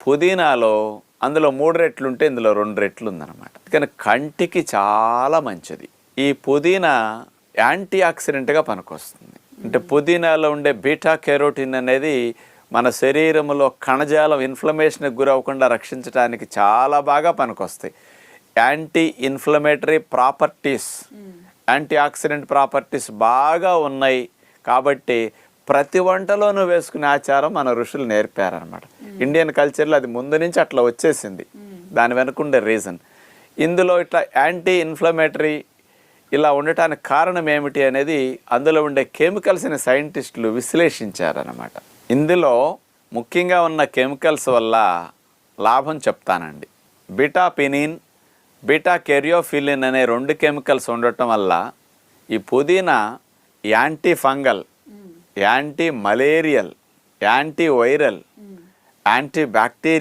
పుదీనాలో అందులో 3 రెట్లు ఉంటే ఇందులో 2 రెట్లు ఉందన్నమాట. కానీ కంటికి చాలా మంచిది. ఈ పుదీనా యాంటీ ఆక్సిడెంట్గా పనికొస్తుంది. అంటే పుదీనాలో ఉండే బీటా కెరోటిన్ అనేది మన శరీరంలో కణజాలం ఇన్ఫ్లమేషన్కి గురవ్వకుండా రక్షించడానికి చాలా బాగా పనికొస్తాయి. Anti inflammatory properties, anti oxidant properties బాగా ఉన్నాయి. కాబట్టి ప్రతి వంటలోనూ వేసుకునే ఆచారం మన ఋషులు నేర్పారనమాట. ఇండియన్ కల్చర్లో అది ముందు నుంచి అట్లా వచ్చేసింది. దాని వెనుకుండే రీజన్ ఇందులో ఇట్లా యాంటీ ఇన్ఫ్లమేటరీ ఇలా ఉండటానికి కారణం ఏమిటి అనేది అందులో ఉండే కెమికల్స్ని సైంటిస్టులు విశ్లేషించారనమాట. ఇందులో ముఖ్యంగా ఉన్న కెమికల్స్ వల్ల లాభం చెప్తానండి. బీటాపినిన్, బీటా కెరియోఫిలిన్ అనే 2 కెమికల్స్ ఉండటం వల్ల ఈ పుదీనా anti fungal, anti malarial, anti viral, anti bacterial